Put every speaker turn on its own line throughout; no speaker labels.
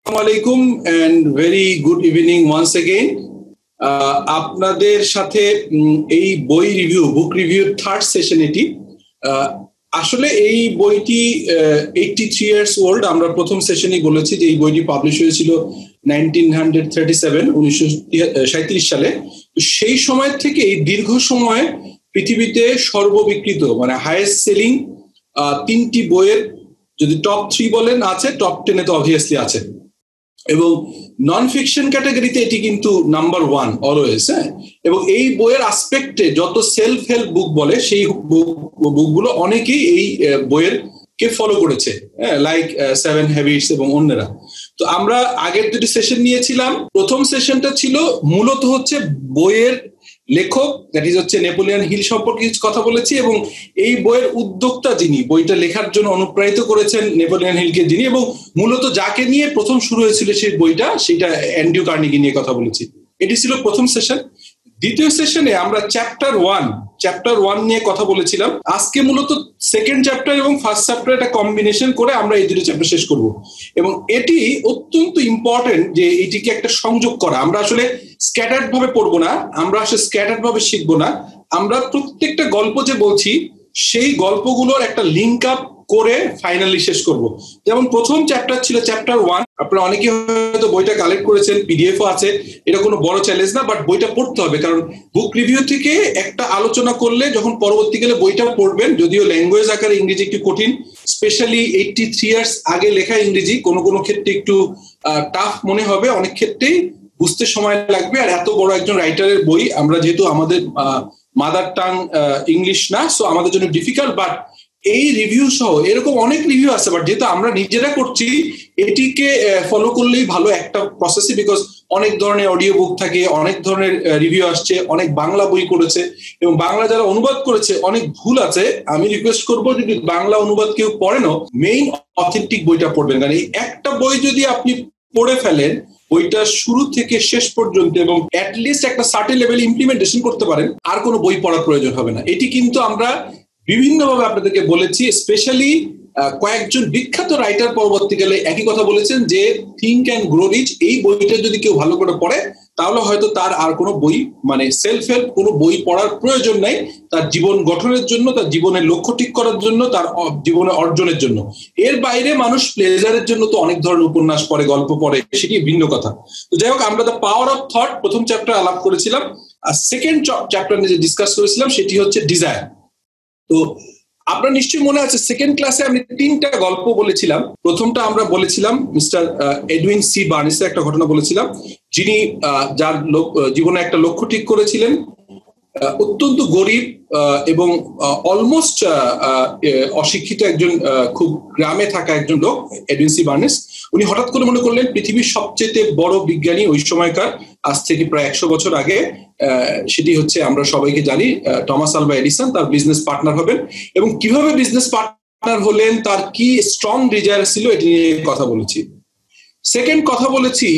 আসসালামু and very good evening once again. আপনাদের সাথে এই বই রিভিউ বুক রিভিউ থার্ড সেশন এটি আসলে এই বইটি 83 ইয়ার্স ওল্ড। আমরা প্রথম সেশনেই বলেছি যে এই বইটি পাবলিশ হয়েছিল 1937 সালে। তো সেই সময় থেকে এই দীর্ঘ সময় পৃথিবীতে সর্ববিক্রিত মানে হাইয়েস্ট সেলিং তিনটি বইয়ের যদি টপ 3 বলেন আছে, টপ 10 তো অবভিয়াসলি আছে, এবং নন ফিকশন ক্যাটাগরিতে এটি কিন্তু নাম্বার 1 অলওয়েজ। হ্যাঁ, এবং এই বইয়ের আসপেক্টে যত সেলফ হেল্প বুক বলে সেই বুকগুলো অনেকেই এই বইয়ের কে ফলো করেছে, লাইক 7 হ্যাবিটস এবং অন্যরা। তো আমরা আগের দুটি সেশন নিয়েছিলাম। প্রথম সেশনটা ছিল মূলত হচ্ছে বইয়ের লেখক, দ্যাট ইজ হচ্ছে নেপোলিয়ান হিল সম্পর্কে কিছু কথা বলেছি, এবং এই বইয়ের উদ্যোক্তা যিনি বইটা লেখার জন্য অনুপ্রাণিত করেছেন নেপোলিয়ান হিলকে যিনি, এবং মূলত যাকে নিয়ে প্রথম শুরু হয়েছিল সেই বইটা, সেটা অ্যান্ড্রু কার্নেগি নিয়ে কথা বলেছি। এটি ছিল প্রথম সেশন। দ্বিতীয় সেশনে আমরা চ্যাপ্টার 1 নিয়ে কথা বলেছিলাম। আজকে মূলত সেকেন্ড চ্যাপ্টার এবং ফার্স্ট চ্যাপ্টার একটা কম্বিনেশন করে আমরা এই দুটো চ্যাপ্টার শেষ করব, এবং এটি অত্যন্ত ইম্পর্টেন্ট যে এটিকে একটা সংযোগ করা। আমরা আসলে স্ক্যাটার্ড ভাবে পড়বো না, আমরা আসলে স্ক্যাটার্ড ভাবে শিখবো না, আমরা প্রত্যেকটা গল্প যে বলছি সেই গল্পগুলোর একটা লিঙ্ক আপ করে ফাইনালি শেষ করব। যেমন প্রথম চ্যাপ্টার ছিল চ্যাপ্টার 1। আপনারা অনেকে হয়তো বইটা কালেক্ট করেছেন, পিডিএফও আছে, এটা কোনো বড় চ্যালেঞ্জ না, বাট বইটা পড়তে হবে, কারণ বুক রিভিউ থেকে একটা আলোচনা করলে যখন পরবর্তীকালে বইটা পড়বেন, যদিও ল্যাঙ্গুয়েজ আকারে ইংরেজি একটু কঠিন, স্পেশালি 83 ইয়ার্স আগে লেখা ইংরেজি কোনো কোনো ক্ষেত্রে একটু টাফ মনে হবে, অনেক ক্ষেত্রেই বুঝতে সময় লাগবে। আর এত বড় একজন রাইটারের বই, আমরা যেহেতু আমাদের মাদার টাং ইংলিশ না, সো আমাদের জন্য ডিফিকাল্ট, বাট এই রিভিউ সহ এরকম অনেক রিভিউ আছে, বাট যেহেতু আমরা নিজেরা করছি এটিকে ফলো করলেই ভালো একটা প্রসেসে, বিকজ অনেক ধরনের অডিও বুক থাকে, অনেক ধরনের রিভিউ আসছে, অনেক বাংলা বই করেছে, এবং বাংলা যারা অনুবাদ করেছে অনেক ভুল আছে। আমি রিকোয়েস্ট করবো যদি বাংলা অনুবাদ কেউ পড়েনও, মেইন অথেন্টিক বইটা পড়বেন, কারণ এই একটা বই যদি আপনি পড়ে ফেলেন বইটা শুরু থেকে শেষ পর্যন্ত এবং অ্যাটলিস্ট একটা সার্টেন লেভেল ইমপ্লিমেন্টেশন করতে পারেন, আর কোনো বই পড়ার প্রয়োজন হবে না। এটি কিন্তু আমরা বিভিন্নভাবে আপনাদেরকে বলেছি, স্পেশালি কয়েকজন বিখ্যাত রাইটার পরবর্তীকালে একই কথা বলেছেন যে থিঙ্ক অ্যান্ড গ্রো রিচ এই বইটা যদি কেউ ভালো করে পড়ে তাহলে হয়তো তার আর কোনো বই মানে সেলফ হেল্প কোনো বই পড়ার প্রয়োজন নাই, তার জীবন গঠনের জন্য, তার জীবনের লক্ষ্য ঠিক করার জন্য, তার জীবনে অর্জনের জন্য। এর বাইরে মানুষ প্লেজারের জন্য তো অনেক ধরনের উপন্যাস পড়ে, গল্প পড়ে, সেটি ভিন্ন কথা। তো যাই হোক, আমরা দ্য পাওয়ার অফ থট প্রথম চ্যাপ্টার আলাপ করেছিলাম, আর সেকেন্ড চ্যাপ্টার নিয়ে যে ডিসকাস করেছিলাম সেটি হচ্ছে ডিজায়ার। তো আপনার নিশ্চয়ই মনে আছে সেকেন্ড ক্লাসে আমি 3টা গল্প বলেছিলাম। প্রথমটা আমরা বলেছিলাম মিস্টার এডউইন সি বার্নেসের একটা ঘটনা বলেছিলাম, যিনি যার জীবনে একটা লক্ষ্য ঠিক করেছিলেন, অত্যন্ত গরিব এবং অলমোস্ট অশিক্ষিত একজন, খুব গ্রামে থাকা একজন লোক এডউইন সি বার্নেস। উনি হঠাৎ করে মনে করলেন পৃথিবীর সবচেয়ে বড় বিজ্ঞানী ওই সময়কার, আজ থেকে প্রায় 100 বছর আগে, সেটি হচ্ছে আমরা সবাইকে জানি টমাস আলভা এডিসন, তার বিজনেস পার্টনার হবেন, এবং কিভাবে বিজনেস পার্টনার হলেন, তার কি স্ট্রং ডিজায়ার ছিল, এটি নিয়ে কথা বলেছি। সেকেন্ড কথা বলেছি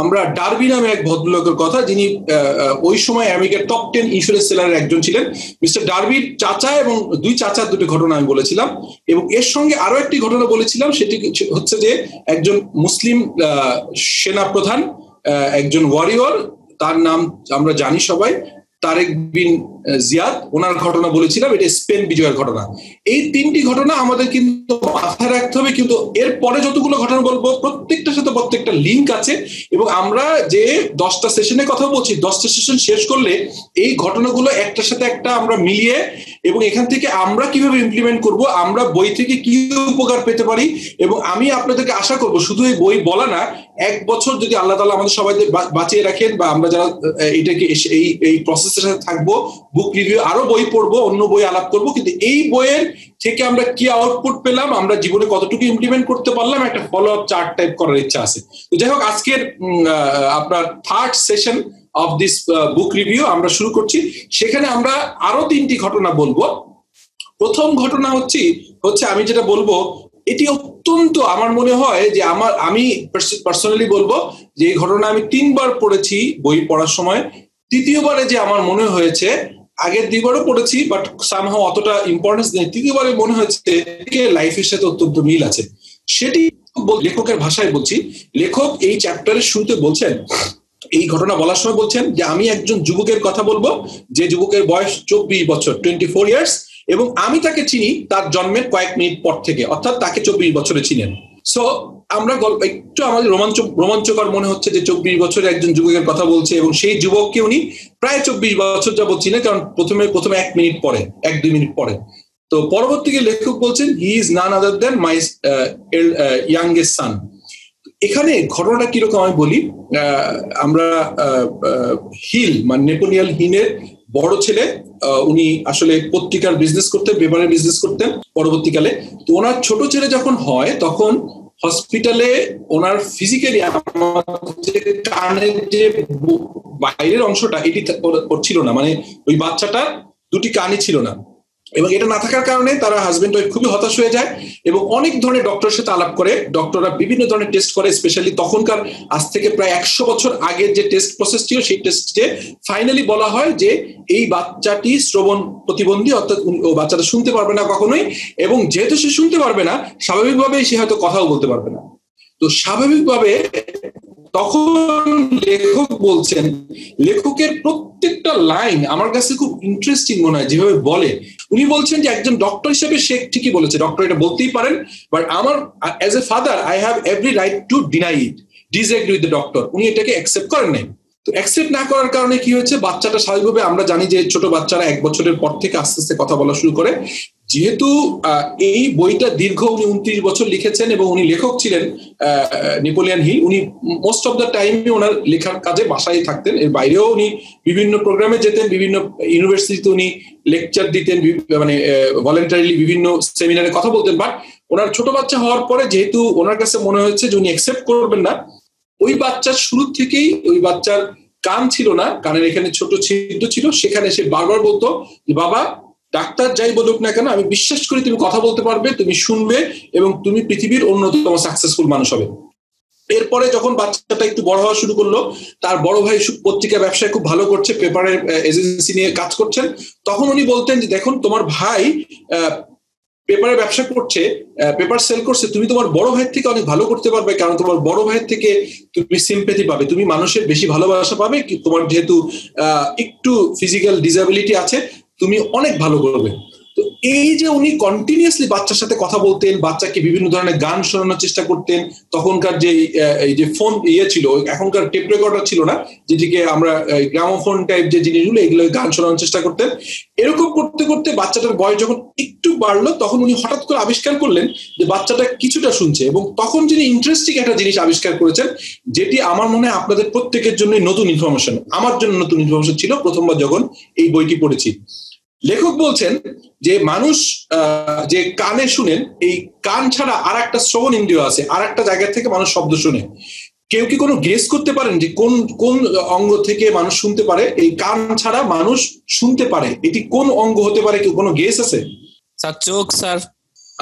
আমরা ডার্বি নামে এক ভদ্রলোকের কথা, যিনি ওই সময় আমেরিকার টপ 10 ইন্স্যুরেন্স সেলারের একজন ছিলেন। মিস্টার ডার্বির চাচা এবং দুই চাচার দুটি ঘটনা আমি বলেছিলাম, এবং এর সঙ্গে আরো একটি ঘটনা বলেছিলাম, সেটি হচ্ছে যে একজন মুসলিম সেনা প্রধান, একজন ওয়ারিয়র, তার নাম আমরা জানি সবাই, তারেক বিন জিয়াদ, ওনার ঘটনা বলেছিলাম। এটা স্পেন বিজয়ের ঘটনা। এই 3টি ঘটনা আমাদের কিন্তু মাথায় রাখতে হবে, কিন্তু এর পরে যতগুলো ঘটনা বলবো প্রত্যেকটার সাথে প্রত্যেকটা লিঙ্ক আছে, এবং আমরা যে 10টা সেশনে কথা বলছি, 10টা সেশন শেষ করলে এই ঘটনাগুলো একটার সাথে একটা আমরা মিলিয়ে, এবং এখান থেকে আমরা কিভাবে ইমপ্লিমেন্ট করব, আমরা বই থেকে কি উপকার পেতে পারি, এবং আমি আপনাদেরকে আশা করব শুধু এই বই বলা না, 1 বছর যদি আল্লাহ তাআলা আমাদের সবাইকে বাঁচিয়ে রাখেন, বা আমরা যারা এটাকে এই প্রসেসের সাথে থাকবো, বুক রিভিউ আরো বই পড়বো, অন্য বই আলাপ করবো, কিন্তু এই বইয়ের থেকে আমরা কি আউটপুট পেলাম, আমরা জীবনে কতটুকু ইমপ্লিমেন্ট করতে পারলাম, একটা ফলো আপ চার্ট টাইপ করার ইচ্ছা আছে। তো যাই হোক, আজকের আপনার third session of this book review আমরা শুরু করছি। সেখানে আমরা আরো 3টি ঘটনা বলবো। প্রথম ঘটনা হচ্ছে আমি যেটা বলবো এটি অত্যন্ত আমার মনে হয় যে আমি পার্সোনালি বলবো যে এই ঘটনা আমি 3বার পড়েছি বই পড়ার সময়। তৃতীয়বারে যে আমার মনে হয়েছে, আগের 2বারও পড়েছি বাট সামহাও অতটা ইম্পর্টেন্স নেই, তৃতীয়বারে মনে হয়েছে লাইফের সাথে অত্যন্ত মিল আছে। সেটি লেখকের ভাষায় বলছি, লেখক এই চ্যাপ্টারের শুরুতে বলছেন, এই ঘটনা বলার সময় বলছেন যে আমি একজন যুবকের কথা বলবো, যে যুবকের বয়স 24 বছর, 24 ইয়ার্স, এবং আমি তাকে চিনি তার জন্মের কয়েক মিনিট পর থেকে, অর্থাৎ তাকে 24 বছরে চিনেন। সো আমরা একটু আমাদের রোমাঞ্চকর মনে হচ্ছে যে 24 বছরের একজন যুবকের কথা বলছে, এবং সেই যুবককে উনি প্রায় 24 বছর যাবত চিনেন, কারণ প্রথমে 1 মিনিট পরে, 1-2 মিনিট পরে। তো পরবর্তীতে লেখক বলছেন he is none other then my youngest সান। এখানে ঘটনাটা কিরকম আমি বলি, আমরা হিল মানে নেপোলিয়ন হিলের বড় ছেলে, উনি আসলে পত্রিকার বিজনেস করতেন, পেপারের বিজনেস করতেন পরবর্তীকালে। তো ওনার ছোট ছেলে যখন হয় তখন হসপিটালে ওনার ফিজিক্যালি কানের যে বাইরের অংশটা এটি ছিল না, মানে ওই বাচ্চাটার দুটি কানই ছিল না, এবং এটা না থাকার কারণে তারা হাজবেন্ড ওয়াইফ খুবই হতাশ হয়ে যায় এবং অনেক ধরনের ডক্টরের সাথে আলাপ করে। ডক্টররা বিভিন্ন ধরনের টেস্ট করে, স্পেশালি তখনকার আজ থেকে প্রায় 100 বছর আগের যে টেস্ট প্রসেস ছিল, সেই টেস্টে ফাইনালি বলা হয় যে এই বাচ্চাটি শ্রবণ প্রতিবন্ধী, অর্থাৎ ও বাচ্চাটা শুনতে পারবে না কখনোই, এবং যেহেতু সে শুনতে পারবে না, স্বাভাবিকভাবেই সে হয়তো কথাও বলতে পারবে না। তো স্বাভাবিকভাবে তখন লেখক বলছেন, লেখকের প্রত্যেকটা লাইন আমার কাছে খুব ইন্টারেস্টিং মনে হয় যেভাবে বলে। উনি বলছেন যে একজন ডক্টর হিসেবে সে ঠিকই বলেছে, ডক্টর এটা বলতেই পারেন, বাট আমার as a father I have every right two deny it, disagree with the doctor. উনি এটাকে অ্যাকসেপ্ট করেন নাই। তো অ্যাকসেপ্ট না করার কারণে কি হয়েছে, বাচ্চাটা স্বাভাবিকভাবে, আমরা জানি যে ছোট বাচ্চারা 1 বছরের পর থেকে আস্তে আস্তে কথা বলা শুরু করে। যেহেতু এই বইটা দীর্ঘ, উনি 29 বছর লিখেছেন এবং উনি লেখক ছিলেন নেপোলিয়ন হিল। উনি মোস্ট অফ দ্য টাইমে ওনার লেখার কাজে বাসায় থাকতেন, এর বাইরেও উনি বিভিন্ন প্রোগ্রামে যেতেন, বিভিন্ন ইউনিভার্সিটিতে উনি লেকচার দিতেন, মানে ভলেন্টারিলি বিভিন্ন সেমিনারে কথা বলতেন। বাট ওনার ছোট বাচ্চা হওয়ার পরে যেহেতু ওনার কাছে মনে হয়েছে যে উনি অ্যাকসেপ্ট করবেন না, ওই বাচ্চার শুরু থেকেই ওই বাচ্চার কান ছিল না, কানের এখানে ছোট ছিদ্র ছিল, সেখানে সে বারবার বলতো যে বাবা, ডাক্তার যাই বলুক না কেন, আমি বিশ্বাস করি তুমি কথা বলতে পারবে, তুমি শুনবে এবং তুমি পৃথিবীর অন্যতম সাকসেসফুল মানুষ হবে। এরপরে যখন বাচ্চাটা একটু বড় হওয়া শুরু করলো, তার বড় ভাই পত্রিকা ব্যবসায় খুব ভালো করছে, পেপারের এজেন্সি নিয়ে কাজ করছেন, তখন উনি বলতেন যে দেখুন তোমার ভাই পেপারে ব্যবসা করছে, পেপার সেল করছে, তুমি তোমার বড় ভাইয়ের থেকে অনেক ভালো করতে পারবে, কারণ তোমার বড় ভাইয়ের থেকে তুমি সিম্প্যাথি পাবে, তুমি মানুষের বেশি ভালোবাসা পাবে, তোমার যেহেতু একটু ফিজিক্যাল ডিসএবিলিটি আছে, তুমি অনেক ভালো করবে। তো এই যে উনি কন্টিনিউয়াসলি বাচ্চার সাথে কথা বলতেন, বাচ্চাকে বিভিন্ন ধরনের গান শোনানোর চেষ্টা করতেন। তখনকার যে এই যে ফোন ছিল, এখনকার টেপ রেকর্ডার ছিল না, যেটিকে আমরা গ্রামোফোন টাইপ যে জিনিসগুলো, এগুলো গান শোনানোর চেষ্টা করতেন। এরকম করতে করতে বাচ্চাটার বয়স যখন একটু বাড়লো, তখন উনি হঠাৎ করে আবিষ্কার করলেন যে বাচ্চাটা কিছুটা শুনছে, এবং তখন যিনি ইন্টারেস্টিং একটা জিনিস আবিষ্কার করেছেন, যেটি আমার মনে হয় আপনাদের প্রত্যেকের জন্য নতুন ইনফরমেশন, আমার জন্য নতুন ইনফরমেশন ছিল প্রথমবার যখন এই বইটি পড়েছি। লেখক বলছেন যে মানুষ যে কানে শুনেন, এই কান ছাড়া আর একটা শ্রবণ ইন্দ্রিয় আছে, আর একটা জায়গা থেকে মানুষ শব্দ শুনে। কেউ কি কোনো গেস করতে পারেন যে কোন কোন অঙ্গ থেকে মানুষ শুনতে পারে? এই কান ছাড়া মানুষ শুনতে পারে, এটি কোন অঙ্গ হতে পারে? কেউ কোনো গেস আছে?
স্যার চোখ স্যার।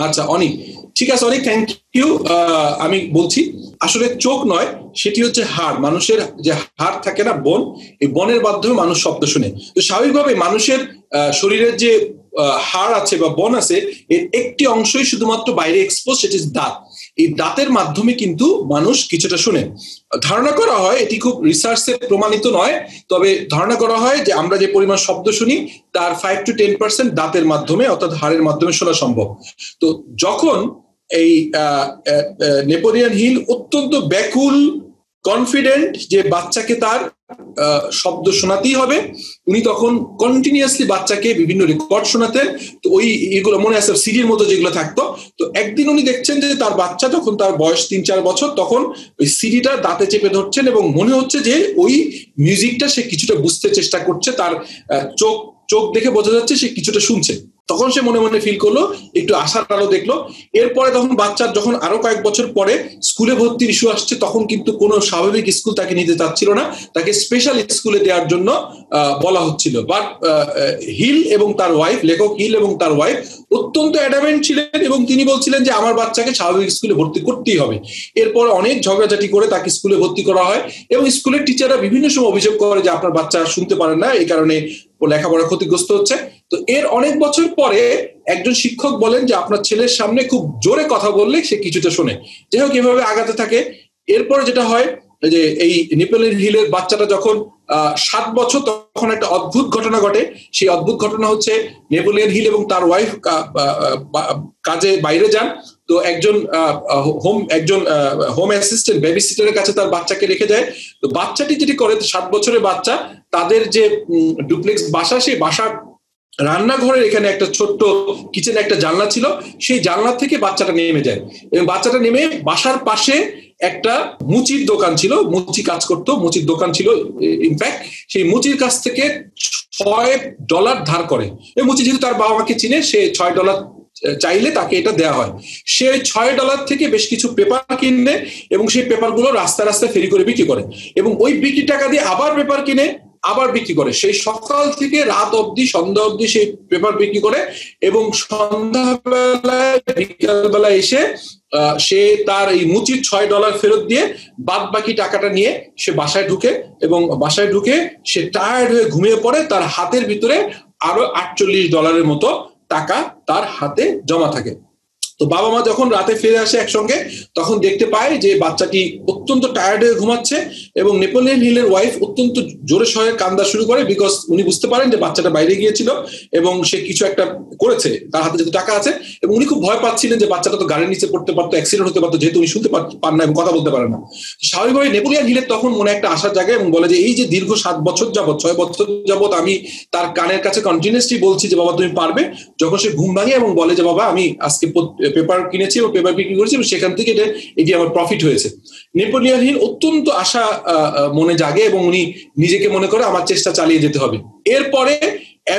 আচ্ছা অনেক ঠিক আছে, অনেক থ্যাংক ইউ। আমি বলছি আসলে চোখ নয়, সেটি হচ্ছে হাড়। মানুষের যে হাড় থাকে না, বন, এই বনের মাধ্যমে মানুষ শব্দ শুনে। তো স্বাভাবিকভাবে মানুষের শরীরের যে হাড় আছে বা বন আছে, এর একটি অংশই শুধুমাত্র বাইরে এক্সপোজ, সেটি দাঁত। এই দাঁতের মাধ্যমে কিন্তু মানুষ কিছুটা শুনে। ধারণা করা হয়, এটি খুব রিসার্চে প্রমাণিত নয়, তবে ধারণা করা হয় যে আমরা যে পরিমাণ শব্দ শুনি তার 5 to 10% দাঁতের মাধ্যমে, অর্থাৎ হাড়ের মাধ্যমে শোনা সম্ভব। তো যখন এই নেপোলিয়ন হিল অত্যন্ত ব্যাকুল, কনফিডেন্ট যে বাচ্চাকে তার শব্দ শোনাতেই হবে, উনি তখন কন্টিনিউয়াসলি বাচ্চাকে বিভিন্ন রেকর্ড শোনাতেন। তো ওই এগুলো মনে আছে সিডির মতো যেগুলো থাকতো। তো একদিন উনি দেখছেন যে তার বাচ্চা যখন তার বয়স 3-4 বছর, তখন ওই সিডিটা দাঁতে চেপে ধরছেন এবং মনে হচ্ছে যে ওই মিউজিকটা সে কিছুটা বুঝতে চেষ্টা করছে, তার চোখ দেখে বোঝা যাচ্ছে সে কিছুটা শুনছে। তখন সে মনে মনে ফিল করলো, একটু আশার আলো দেখলো। এরপরে তখন বাচ্চার যখন আরো কয়েক বছর পরে স্কুলে ভর্তির ইস্যু আসছে, তখন কিন্তু কোনো স্বাভাবিক স্কুল তাকে নিতে চাচ্ছিল না, তাকে স্পেশাল স্কুলে দেওয়ার জন্য বলা হচ্ছিল। বাট হিল এবং তার ওয়াইফ, লেখক হিল এবং তার ওয়াইফ অত্যন্ত অ্যাডামেন্ট ছিলেন এবং তিনি বলছিলেন যে আমার বাচ্চাকে স্বাভাবিক স্কুলে ভর্তি করতেই হবে। এরপর অনেক ঝগড়াঝাটি করে তাকে স্কুলে ভর্তি করা হয় এবং স্কুলের টিচাররা বিভিন্ন সময় অভিযোগ করে যে আপনার বাচ্চা শুনতে পারেন না, এই কারণে ও লেখাপড়া ক্ষতিগ্রস্ত হচ্ছে। তো এর অনেক বছর পরে একজন শিক্ষক বলেন যে আপনার ছেলের সামনে খুব জোরে কথা বললে সে কিছুটা শোনে। যাই হোক, এভাবে আগাতে থাকে। এরপরে যেটা হয় যে এই নেপোলিয়ন হিলের বাচ্চাটা যখন 7 বছর, তখন একটা অদ্ভুত ঘটনা ঘটে। সেই অদ্ভুত ঘটনা হচ্ছে নেপোলিয়ন হিল এবং তার ওয়াইফ কাজে বাইরে যান। তো একজন হোম অ্যাসিস্ট্যান্ট বেবি সিটারের কাছে তার বাচ্চাকে রেখে যায়। তো বাচ্চাটি যেটি করে, 7 বছরের বাচ্চা, তাদের যে ডুপ্লেক্স বাসা, সেই বাসার রান্নাঘরের এখানে একটা ছোট্ট কিচেনে একটা জানলা ছিল, সেই জানলা থেকে বাচ্চাটা নেমে যায় এবং বাচ্চাটা নেমে বাসার পাশে একটা মুচির দোকান ছিল, মুচি কাজ করতো, মুচির দোকান ছিল ইনফ্যাক্ট, সেই মুচির কাছ থেকে $6 ধার করে। এবং মুচি যেহেতু তার বাবা মাকে চিনে, সে $6 চাইলে তাকে এটা দেওয়া হয়। সে $6 থেকে বেশ কিছু পেপার কিনে এবং সেই পেপারগুলো রাস্তায় রাস্তায় ফেরি করে বিক্রি করে এবং ওই বিক্রি টাকা দিয়ে আবার পেপার কিনে আবার বিক্রি করে। সেই সকাল থেকে রাত অবধি, সন্ধ্যা অবধি সেই পেপার বিক্রি করে এবং সন্ধ্যাবেলায় বিকালবেলা এসে সে তার এই মুচির $6 ফেরত দিয়ে বাদ বাকি টাকাটা নিয়ে সে বাসায় ঢুকে এবং বাসায় ঢুকে সে টায়ার্ড হয়ে ঘুমিয়ে পড়ে। তার হাতের ভিতরে আরো $48 মতো টাকা তার হাতে জমা থাকে। তো বাবা মা যখন রাতে ফিরে আসে একসঙ্গে, তখন দেখতে পায় যে বাচ্চাটি অত্যন্ত টায়ার্ড হয়ে ঘুমাচ্ছে এবং নেপোলিয়ন হিলের ওয়াইফ অত্যন্ত জোরে সরে কান্দা শুরু করে, বিকজ উনি বুঝতে পারেন যে বাচ্চাটা বাইরে গিয়েছিল এবং সে কিছু একটা করেছে, তার হাতে যেহেতু টাকা আছে, এবং উনি খুব ভয় পাচ্ছিলেন যে বাচ্চাটা তো গাড়ির নিচে পড়তে পারতো, অ্যাক্সিডেন্ট হতে পারতো, যেহেতু উনি শুনতে পান না এবং কথা বলতে পারে না। স্বাভাবিকভাবে নেপোলিয়ন হিলের তখন মনে একটা আশার জায়গায় এবং বলে যে এই যে দীর্ঘ 7 বছর যাবত, 6 বছর যাবত আমি তার কানের কাছে কন্টিনিউয়াসলি বলছি যে বাবা তুমি পারবে, যখন সে ঘুম ভাঙে এবং বলে যে বাবা আমি আজকে পেপার কিনেছি এবং পেপার বিক্রি করেছি এবং সেখান থেকে এটি আমার প্রফিট হয়েছে, নেপোলিয়ন হিল অত্যন্ত আশা মনে জাগে এবং উনি নিজেকে মনে করে আমার চেষ্টা চালিয়ে যেতে হবে। এরপরে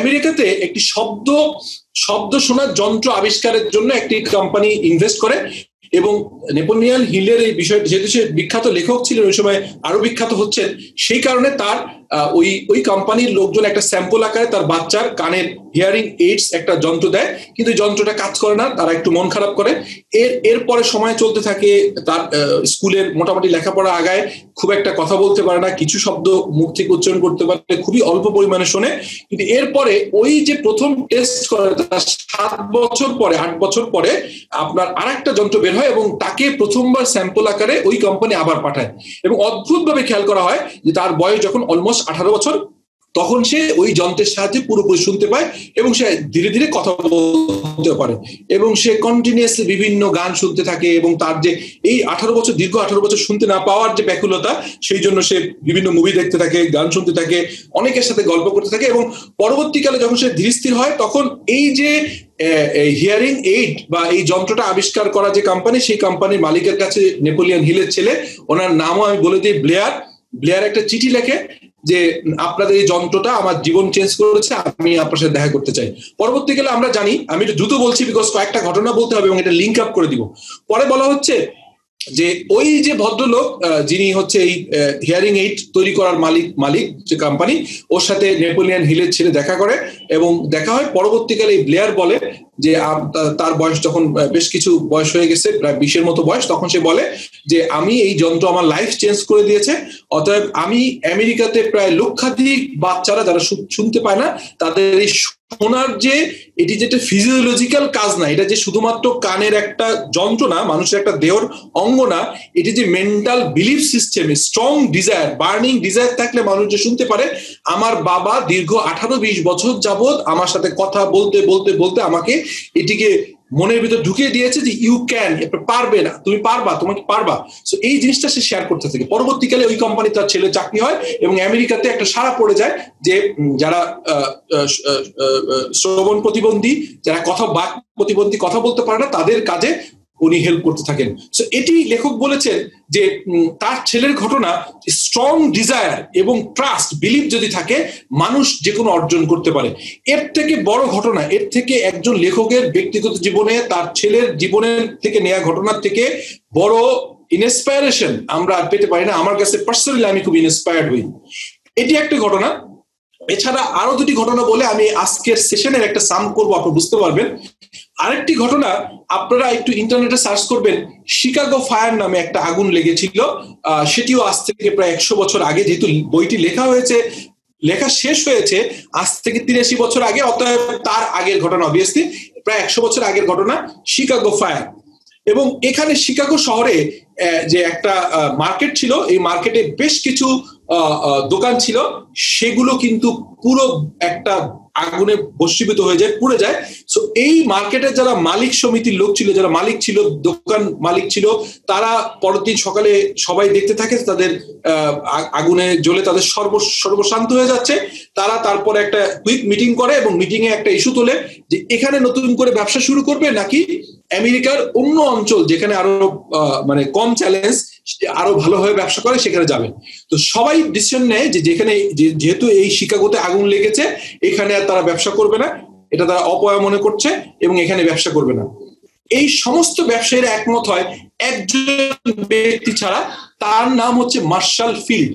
আমেরিকাতে একটি শব্দ শোনার যন্ত্র আবিষ্কারের জন্য একটি কোম্পানি ইনভেস্ট করে এবং নেপোলিয়ন হিলের এই বিষয়টি, যেহেতু সে বিখ্যাত লেখক ছিলেন ওই সময়, আরো বিখ্যাত হচ্ছেন, সেই কারণে তার ওই কোম্পানির লোকজন একটা স্যাম্পল আকারে তার বাচ্চার কানের হিয়ারিং এইডস একটা যন্ত্র দেয়, কিন্তু যন্ত্রটা কাজ করে না, তারা একটু মন খারাপ করে। এরপরে সময় চলতে থাকে, তার স্কুলের মোটামুটি লেখাপড়া আগায়, খুব একটা কথা বলতে পারে না, কিছু শব্দ মুখ থেকে উচ্চারণ করতে পারে, খুবই অল্প পরিমাণে শোনে। কিন্তু এরপরে ওই যে প্রথম টেস্ট করে তার 7 বছর পরে, 8 বছর পরে আপনার আরেকটা যন্ত্র বের হয় এবং তাকে প্রথমবার স্যাম্পল আকারে ওই কোম্পানি আবার পাঠায় এবং অদ্ভুতভাবে খেয়াল করা হয় যে তার বয়স যখন অলমোস্ট 18 বছর, তখন সে ওই যন্ত্রের সাহায্যে পুরোপুরি শুনতে পায় এবং সে ধীরে ধীরে কথা বলতে পারে এবং সে কন্টিনিউয়াসলি বিভিন্ন গান শুনতে থাকে এবং তার যে এই 18 বছর, দীর্ঘ 18 বছর শুনতে না পাওয়ার যে ব্যাকুলতা, সেই জন্য সে বিভিন্ন মুভি দেখতে থাকে, গান শুনতে থাকে, অনেকের সাথে গল্প করতে থাকে এবং পরবর্তীকালে যখন সে ধীর স্থির হয়, তখন এই যে হিয়ারিং এইড বা এই যন্ত্রটা আবিষ্কার করা যে কোম্পানি, সেই কোম্পানির মালিকের কাছে নেপোলিয়ন হিলের ছেলে, ওনার নামও আমি বলে দিই ব্লেয়ার একটা চিঠি লেখে যে আপনাদের এই যন্ত্রটা আমার জীবন চেঞ্জ করেছে, আমি আপনার সাথে দেখা করতে চাই। পরবর্তীকালে আমরা জানি, আমি একটু দ্রুত বলছি বিকজ কয়েকটা ঘটনা বলতে হবে এবং এটা লিঙ্ক আপ করে দিব। পরে বলা হচ্ছে যে ওই যে ভদ্রলোক যিনি হচ্ছে এই হিয়ারিং এইড তৈরি করার মালিক যে কোম্পানি, ওর সাথে নেপোলিয়ন হিলের ছেলে দেখা করে এবং দেখা হয়। পরবর্তীকালে এই ব্লেয়ার বলে যে তার বয়স যখন বেশ কিছু বয়স হয়ে গেছে, প্রায় 20-এর মতো বয়স, তখন সে বলে যে আমি এই যন্ত্র আমার লাইফ চেঞ্জ করে দিয়েছে, অতএব আমি আমেরিকাতে প্রায় লক্ষাধিক বাচ্চারা যারা শুনতে পায় না, তাদের এই শোনার যে এটি যেটা ফিজিওলজিক্যাল কাজ না, এটা যে শুধুমাত্র কানের একটা যন্ত্র না, মানুষের একটা দেহর অঙ্গ না, এটি যে mental belief system, strong desire, burning desire থাকলে মানুষ যে শুনতে পারে। আমার বাবা দীর্ঘ 18-20 বছর যাবত আমার সাথে কথা বলতে বলতে বলতে আমাকে এটিকে মনের ভিতর ঢুকিয়ে দিয়েছে যে ইউ ক্যান, পারবে না, তুমি পারবা, তোমাকে পারবা। সো এই জিনিসটা সে শেয়ার করতে থাকে। পরবর্তীকালে ওই কোম্পানি তার ছেলে চাকরি হয় এবং আমেরিকাতে একটা সাড়া পড়ে যায় যে যারা শ্রবণ প্রতিবন্ধী, যারা বাক প্রতিবন্ধী, কথা বলতে পারে না, তাদের কাজে উনি হেল্প করতে থাকেন। সো এটি লেখক বলেছেন যে তার ছেলের ঘটনা, স্ট্রং ডিজায়ার এবং ট্রাস্ট, বিলিভ যদি থাকে, মানুষ যে কোনো অর্জন করতে পারে। এর থেকে বড় ঘটনা, এর থেকে একজন লেখকের ব্যক্তিগত জীবনে তার ছেলের জীবনের থেকে নেওয়া ঘটনার থেকে বড় ইনস্পায়ারেশন আমরা আর পেতে পারি না। আমার কাছে পার্সোনালি আমি খুব ইন্সপায়ার্ড হই। এটি একটা ঘটনা। এছাড়া আরো দুটি ঘটনা বলে আমি আজকের সেশনের একটা সাম করবো, আপনি বুঝতে পারবেন। আরেকটি ঘটনা, আপনারা একটু ইন্টারনেটে সার্চ করবেন, শিকাগো ফায়ার নামে একটা আগুন লেগেছিল। সেটিও আজ থেকে প্রায় 100 বছর আগে, যেহেতু বইটি লেখা হয়েছে লেখা শেষ হয়েছে আজ থেকে 83 বছর আগে, অতএব তার আগের ঘটনা, অবভিয়াসলি প্রায় 100 বছর আগের ঘটনা, শিকাগো ফায়ার। এবং এখানে শিকাগো শহরে যে একটা মার্কেট ছিল, এই মার্কেটে বেশ কিছু দোকান ছিল, সেগুলো কিন্তু পুরো একটা আগুনে ভস্মীভূত হয়ে যায়, পুড়ে যায়। সো এই মার্কেটের যারা মালিক সমিতির লোক ছিল, যারা মালিক ছিল, দোকান মালিক ছিল, তারা পরের দিন সকালে সবাই দেখতে থাকে তাদের আগুনে জ্বলে তাদের সর্বশান্ত হয়ে যাচ্ছে। তারা তারপরে একটা কুইক মিটিং করে এবং মিটিং এ একটা ইস্যু তোলে যে এখানে নতুন করে ব্যবসা শুরু করবে নাকি আমেরিকার অন্য অঞ্চল যেখানে আরো মানে কম চ্যালেঞ্জ, আরো ভালোভাবে ব্যবসা করে সেখানে যাবে। তো সবাই ডিসিশন নেয় যে যেখানে যেহেতু এই শিকাগোতে আগুন লেগেছে, এখানে আর তারা ব্যবসা করবে না, এটা তারা অপয়া মনে করছে এবং এখানে ব্যবসা করবে না। এই সমস্ত ব্যবসায়ীরা একমত হয় একজন ব্যক্তি ছাড়া, তার নাম হচ্ছে মার্শাল ফিল্ড।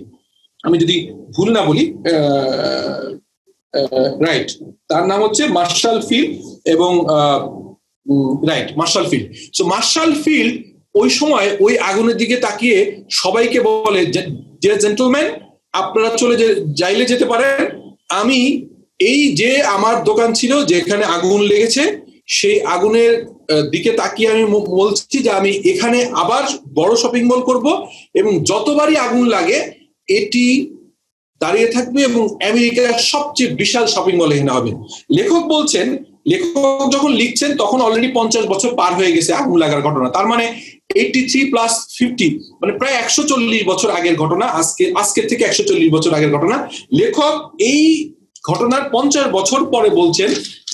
আমি যদি ভুল না বলি, রাইট, তার নাম হচ্ছে মার্শাল ফিল্ড এবং right, Marshall Field. So Marshall Field ওই সময় ওই আগুনের দিকে তাকিয়ে সবাইকে বলে যে জেন্টলম্যান, আপনারা চলে যাইলে যেতে পারেন, আমি এই যে আমার দোকান ছিল যেখানে আগুন লেগেছে, সেই আগুনের দিকে তাকিয়ে আমি বলছি যে আমি এখানে আবার বড় শপিং মল করব এবং যতবারই আগুন লাগে এটি দাঁড়িয়ে থাকবে এবং আমেরিকার সবচেয়ে বিশাল শপিং মল এখানে হবে। লেখক বলছেন, লেখক যখন লিখছেন তখন অলরেডি 50 বছর পার হয়ে গেছে আগুন লাগার ঘটনা, তার মানে 83 প্লাস 50 মানে প্রায় 140 বছর আগের ঘটনা, আজকের থেকে 140 বছর আগের ঘটনা। লেখক এই ঘটনার 50 বছর পরে বলছেন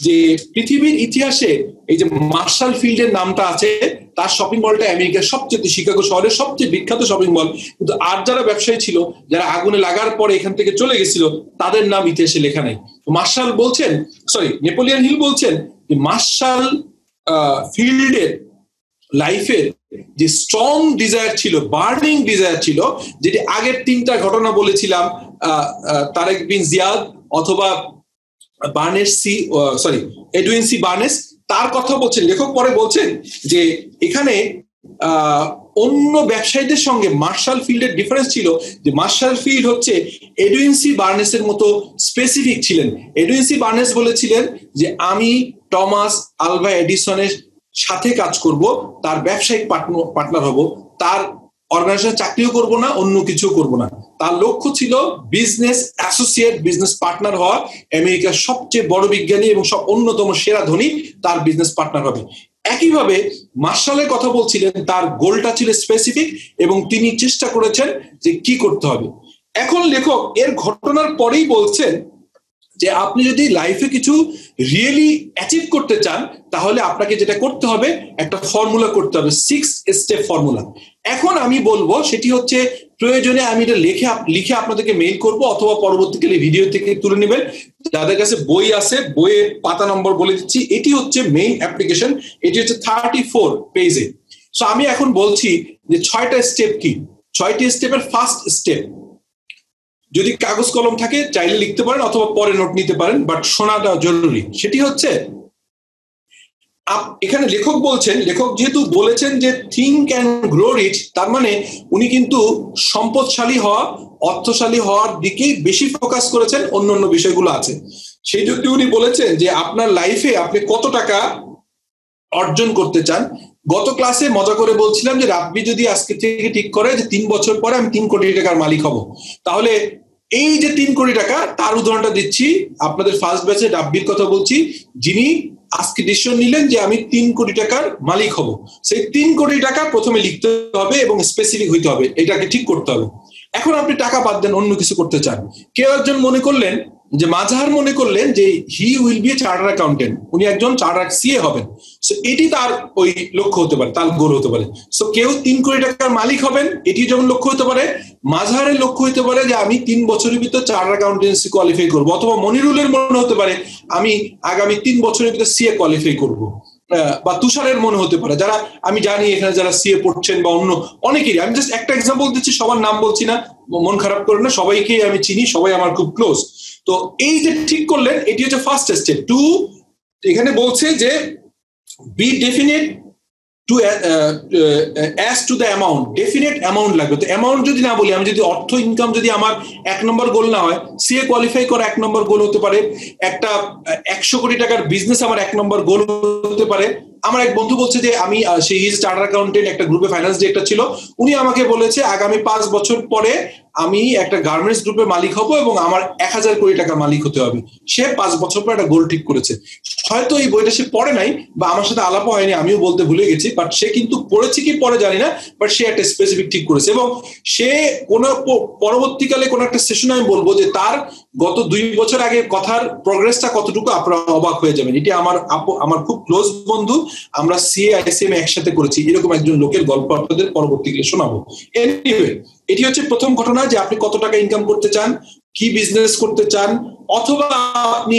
যে পৃথিবীর ইতিহাসে এই যে মার্শাল ফিল্ডের নামটা আছে, তার শপিং মলটা আমেরিকার সবচেয়ে, শিকাগো শহরের সবচেয়ে বিখ্যাত শপিং মল, কিন্তু আর যারা ব্যবসায়ী ছিল, যারা আগুনে লাগার পরে এখান থেকে চলে গেছিল, তাদের নাম ইতিহাসে লেখা নাই। মার্শাল বলছেন, নেপোলিয়ন হিল বলছেন যে মার্শাল ফিল্ডের লাইফের যে স্ট্রং ডিজায়ার ছিল, বার্নিং ডিজায়ার ছিল, যেটি আগের 3টা ঘটনা বলেছিলাম, তারেক বিন জিয়াদ অথবা এডউইন সি বার্নেস, তার কথা বলছেন লেখক। পরে বলছেন যে এখানে অন্য ব্যবসায়ীদের সঙ্গে মার্শাল ফিল্ডের ডিফারেন্স ছিল যে মার্শাল ফিল্ড হচ্ছে এডউইন সি বার্নেসের মতো স্পেসিফিক ছিলেন। এডউইন সি বার্নেস বলেছিলেন যে আমি টমাস আলভা এডিসনের সাথে কাজ করব, তার ব্যবসায়িক পার্টনার হব, তার অর্গানাইজেশন চাকরিও করব না, অন্য কিছু করব না। তার লক্ষ্য ছিল বিজনেস অ্যাসোসিয়েট, বিজনেস পার্টনার হওয়া, আমেরিকার সবচেয়ে বড় বিজ্ঞানী এবং সব অন্যতম সেরা ধনী তার বিজনেস পার্টনার হবে। একইভাবে মার্শালের কথা বলছিলেন, তার গোলটা ছিল স্পেসিফিক এবং তিনি চেষ্টা করেছেন যে কি করতে হবে। এখন লেখক এর ঘটনার পরেই বলছেন যে আপনি যদি লাইফে কিছু রিয়েলি অ্যাচিভ করতে চান, তাহলে আপনাকে যেটা করতে হবে, একটা ফর্মুলা করতে হবে, 6 স্টেপ ফর্মুলা। এখন আমি বলবো সেটি হচ্ছে, প্রয়োজনে আমি এটা লিখে আপনাদেরকে মেইল করব অথবা পরবর্তীকালে ভিডিও থেকে তুলে নেবেন। যাদের কাছে বই আছে, বইয়ের পাতা নম্বর বলে দিচ্ছি, এটি হচ্ছে মেইন অ্যাপ্লিকেশন, এটি হচ্ছে 34 পেজে। সো আমি এখন বলছি যে 6টা স্টেপ কি। 6টি স্টেপের ফার্স্ট স্টেপ, যদি কাগজ কলম থাকে চাইলে লিখতে পারেন অথবা পরে নোট নিতে পারেন, বাট শোনাটা জরুরি। সেটি হচ্ছে, এখানে লেখক বলছেন, লেখক যেহেতু বলেছেন যে থিঙ্ক অ্যান্ড গ্রো রিচ, তার মানে উনি কিন্তু সম্পদশালী হওয়া, অর্থশালী হওয়ার দিকেই বেশি ফোকাস করেছেন, অন্য বিষয়গুলো আছে। সেই জন্য উনি বলেছেন যে আপনার লাইফে আপনি কত টাকা অর্জন করতে চান। গত ক্লাসে মজা করে বলছিলাম যে রাব্বি যদি আজকে থেকে ঠিক করে যে 3 বছর পরে আমি 3 কোটি টাকার মালিক হব, তাহলে এই যে 3 কোটি টাকা, তার উদাহরণটা দিচ্ছি, আপনাদের ফার্স্ট ব্যাচে রাব্বির কথা বলছি, যিনি আজকে ডিসিশন নিলেন যে আমি 3 কোটি টাকার মালিক হব। সেই 3 কোটি টাকা প্রথমে লিখতে হবে এবং স্পেসিফিক হইতে হবে, এটাকে ঠিক করতে হবে। এখন আপনি টাকা বাদ দেন, অন্য কিছু করতে চান। কেউ একজন মনে করলেন যে মাঝহার মনে করলেন যে he will be charter accountant, উনি একজন চার্টার সিএ হবেন। সো এটি তার ওই লক্ষ্য হতে পারে, তার গোল হতে পারে। সো কেউ 3 কোটি টাকার মালিক হবেন, এটি যেমন লক্ষ্য হতে পারে। মাঝহারের লক্ষ্য হতে পারে যে আমি 3 বছরের ভিতর চার্টার অ্যাকাউন্টেন্সি কোয়ালিফাই করবো, অথবা মনিরুলের মনে হতে পারে আমি আগামী 3 বছরের ভিতর সিএ কোয়ালিফাই করবো, বা তুষারের মনে হতে পারে, যারা আমি জানি এখানে যারা সিএ পড়ছেন বা অন্য অনেকেরই, আমি জাস্ট একটা এক্সাম্পল দিচ্ছি, সবার নাম বলছি না, মন খারাপ করে না, সবাইকেই আমি চিনি, সবাই আমার খুব ক্লোজ। তো এই যে ঠিক করলেন, এটি হচ্ছে ফার্স্ট স্টেপ। 2, এখানে বলছে যে be definite to as to the amount, definite amount লাগবে। তো অ্যামাউন্ট যদি না বলি, আমি যদি অর্থ ইনকাম যদি আমার 1 নম্বর গোল না হয়, সিএ কোয়ালিফাই করা 1 নম্বর গোল হতে পারে, একটা 100 কোটি টাকার বিজনেস আমার 1 নম্বর গোল হতে পারে। আমার এক বন্ধু বলছে যে আমি সে ইজ চার্টার অ্যাকাউন্টেন্ট, একটা গ্রুপে ফাইন্যান্স ডিরেক্টর ছিল, উনি আমাকে বলেছে আগামী 5 বছর পরে আমি একটা গার্মেন্টস গ্রুপের মালিক হব এবং আমার 1000 কোটি টাকার মালিক হতে হবে। সে 5 বছর পর একটা গোল ঠিক করেছে। হয়তো এই বইটা সে পড়ে নাই বা আমার সাথে আলাপ হয়নি, আমিও বলতে ভুলে গেছি, বাট সে কিন্তু পড়েছে কি পরে জানি না, বাট সে একটা স্পেসিফিক ঠিক করেছে। এবং সে কোন পরবর্তীকালে কোন একটা সেশনে আমি বলবো যে তার গত 2 বছর আগে কথার প্রগ্রেসটা কতটুকু, আপনারা অবাক হয়ে যাবেন। এটি আমার খুব ক্লোজ বন্ধু, আমরা সিএ আইসিএম একসাথে করেছি, এরকম একজন লোকের গল্প আপনাদের পরবর্তীকালে শোনাবো। এনিওয়ে, এটি হচ্ছে প্রথম ঘটনা যে আপনি কত টাকা ইনকাম করতে চান, কি বিজনেস করতে চান, অথবা আপনি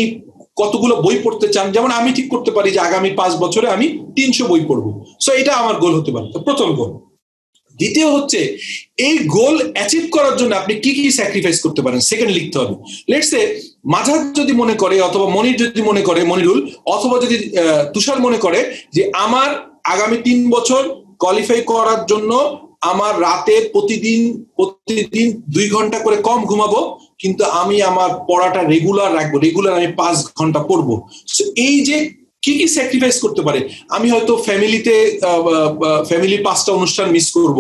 কতগুলো বই পড়তে চান। যেমন আমি ঠিক করতে পারি যে আগামী 5 বছরে আমি 300 বই পড়বো, সো এটা আমার গোল হতে পারে। তো প্রথম গোল। দ্বিতীয় হচ্ছে এই গোল অ্যাচিভ করার জন্য আপনি কি কি স্যাক্রিফাইস করতে পারেন, সেকেন্ড লিখতে হবে। লেটস সে মাঝার যদি মনে করে, অথবা মনির যদি মনে করে, মনিরুল, অথবা যদি তুষার মনে করে যে আমার আগামী 3 বছর কোয়ালিফাই করার জন্য আমার রাতে প্রতিদিন 2 ঘন্টা করে কম ঘুমাবো, কিন্তু আমি আমার পড়াটা রেগুলার রাখবো, রেগুলার আমি 5 ঘন্টা পড়বো। সো এই যে কি কি স্যাক্রিফাইস করতে পারে, আমি হয়তো ফ্যামিলির 5টা অনুষ্ঠান মিস করব,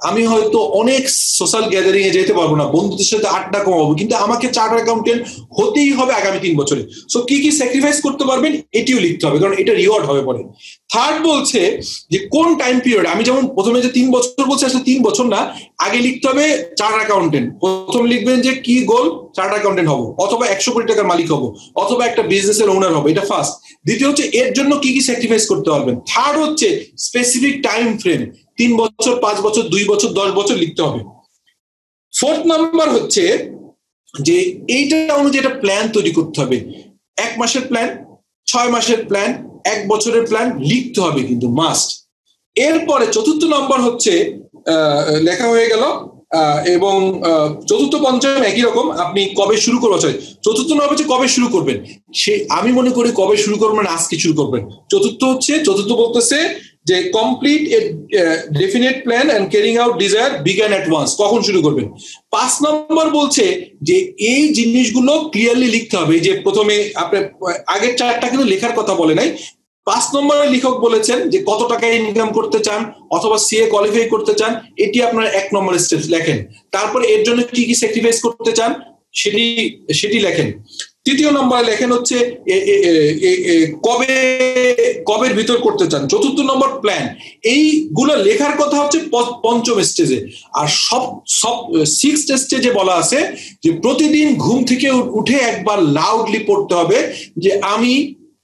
আমি হয়তো অনেক সোশ্যাল গ্যাদারিং এ যেতে পারবো না, বন্ধুদের সাথে আড্ডা কমাবো, কিন্তু আমাকে চার্টার অ্যাকাউন্টেন্ট হতেই হবে আগামী 3 বছরে। সো কি কি স্যাক্রিফাইস করতে পারবেন এটিও লিখতে হবে, কারণ এটা রিওয়ার্ড হবে পরে। থার্ড বলছে যে কোন টাইম পিরিয়ড, আমি যেমন প্রথমে যে 3 বছর বলছি, আসলে 3 বছর না, আগে লিখতে হবে চার্টার অ্যাকাউন্টেন্ট। প্রথম লিখবেন যে কি গোল, চার্টার অ্যাকাউন্টেন্ট হবো, অথবা 100 কোটি টাকার মালিক হবো, অথবা একটা বিজনেসের ওনার হবো, এটা ফার্স্ট। দ্বিতীয় হচ্ছে এর জন্য কি কি স্যাক্রিফাইস করতে পারবেন। থার্ড হচ্ছে স্পেসিফিক টাইম ফ্রেম, 3 বছর, 5 বছর, 2 বছর, 10 বছর লিখতে হবে। ফোর্থ নাম্বার হচ্ছে যে এইটা অনুযায়ী একটা প্ল্যান তৈরি করতে হবে। 1 মাসের প্ল্যান, 6 মাসের প্ল্যান, 1 বছরের প্ল্যান লিখতে হবে কিন্তু মাস্ট। এরপরে চতুর্থ নম্বর হচ্ছে লেখা হয়ে গেল, এবং চতুর্থ পঞ্চম একই রকম, আপনি কবে শুরু করবেন, চতুর্থ নম্বর হচ্ছে কবে শুরু করবেন। সে আমি মনে করি কবে শুরু করবেন, আজকে শুরু করবেন। চতুর্থ বলতেছে যে complete a definite plan and carrying out desire began at once, কখন শুরু করবেন। 5 নম্বর বলছে যে এই জিনিসগুলো ক্লিয়ারলি লিখতে হবে, যে প্রথমে আপনার আগের 4টা কিন্তু লেখার কথা বলে নাই। 5 নম্বরে লেখক বলেছেন যে কত টাকা ইনকাম করতে চান, অথবা সিএ কোয়ালিফাই করতে চান, এটি আপনার 1 নম্বর স্টেপ লেখেন। তারপরে এর জন্য কি কি স্যাক্রিফাইস করতে চান সেটি লেখেন। তৃতীয় নম্বরে লেখেন হচ্ছে কবের ভিতর করতে চান। চতুর্থ নম্বর প্ল্যান। এইগুলো লেখার কথা হচ্ছে 5ম স্টেজে। আর সব 6th স্টেজে বলা আছে যে প্রতিদিন ঘুম থেকে উঠে একবার লাউডলি পড়তে হবে যে আমি,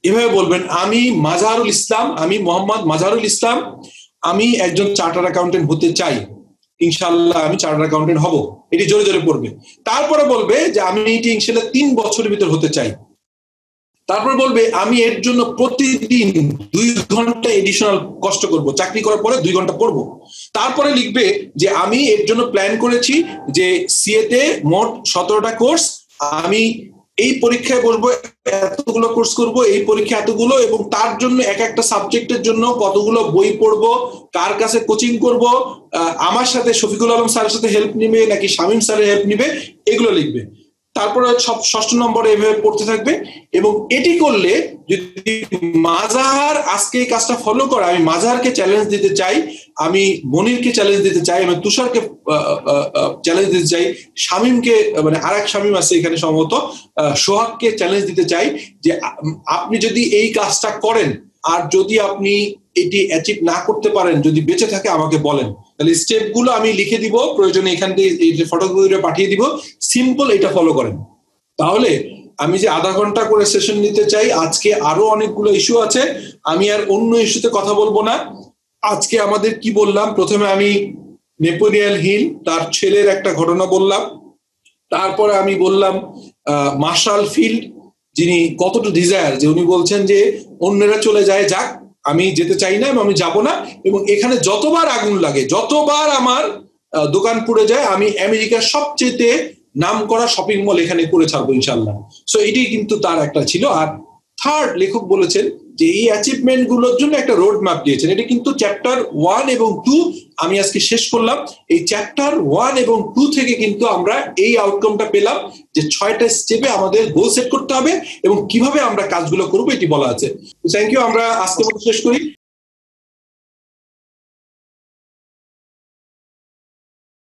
এভাবে বলবেন, আমি মাজহারুল ইসলাম, আমি মোহাম্মদ মাজহারুল ইসলাম, আমি একজন চার্টার অ্যাকাউন্টেন্ট হতে চাই, ইনশাআল্লাহ আমি চার্টার অ্যাকাউন্টেন্ট হব, এটি জোরে জোরে পড়বে। তারপরে বলবে যে আমি এটি ইনশাআল্লাহ 3 বছরের ভিতর হতে চাই। তারপর বলবে আমি এর জন্য প্রতিদিন 2 ঘন্টা এডিশনাল কষ্ট করব, চাকরি করার পরে 2 ঘন্টা পড়বো। তারপরে লিখবে যে আমি এর জন্য প্ল্যান করেছি যে সিএ তে মোট 17টা কোর্স, আমি এই পরীক্ষায় বসবো, এতগুলো কোর্স করব, এই পরীক্ষা এতগুলো, এবং তার জন্য এক একটা সাবজেক্টের জন্য কতগুলো বই পড়বো, কার কাছে কোচিং করব, আমার সাথে শফিকুল আলম স্যারের সাথে হেল্প নিবে নাকি শামীম স্যারের হেল্প নিবে, এগুলো লিখবে। তারপরে 6ষ্ঠ নম্বরে এভাবে পড়তে থাকবে। এবং এটি করলে যদি মাজাহার আজকে এই কাজটা ফলো করে, আমি মাজাহারকে চ্যালেঞ্জ দিতে চাই, আমি মনিরকে চ্যালেঞ্জ দিতে চাই, আমি তুষারকে চ্যালেঞ্জ দিতে চাই, শামীমকে, মানে আরেক শামীম আছে এখানে সম্ভবত, সোহাগকে চ্যালেঞ্জ দিতে চাই যে আপনি যদি এই কাজটা করেন, আর যদি আপনি এটি অ্যাচিভ না করতে পারেন, যদি বেঁচে থাকে আমাকে বলেন, তাহলে স্টেপগুলো আমি লিখে দিব, প্রয়োজনে এখান থেকে এই ফটোগুলো পাঠিয়ে দিব, সিম্পল এটা ফলো করেন। তাহলে আমি যে আধা ঘন্টা করে সেশন নিতে চাই, আজকে আরো অনেকগুলো ইস্যু আছে, আমি আর অন্য ইস্যুতে কথা বলবো না। আজকে আমাদের কি বললাম, প্রথমে আমি নেপোলিয়ন হিল তার ছেলের একটা ঘটনা বললাম, তারপরে আমি বললাম মার্শাল ফিল্ড, যিনি কতটা ডিজায়ার, যে উনি বলছেন যে অন্যরা চলে যায়, যাক, আমি যেতে চাই না এবং আমি যাব না, এবং এখানে যতবার আগুন লাগে, যতবার আমার দোকান পুড়ে যায়, আমি আমেরিকার সবচেয়ে নাম করা শপিং মল এখানে করে ছাড়বো ইনশাল্লাহ। সো এটি কিন্তু তার একটা ছিল। আর থার্ড লেখক বলেছেন যে এই অ্যাচিভমেন্ট গুলোর জন্য একটা রোড ম্যাপ দিয়েছেন। এটা কিন্তু চ্যাপ্টার 1 এবং 2 আমি আজকে শেষ করলাম। এই চ্যাপ্টার 1 এবং 2 থেকে কিন্তু আমরা এই আউটকামটা পেলাম যে 6টা স্টেপে আমাদের গোল সেট করতে হবে এবং কিভাবে আমরা কাজগুলো করবো এটি বলা আছে। থ্যাংক ইউ, আমরা আজকে মতো শেষ করি।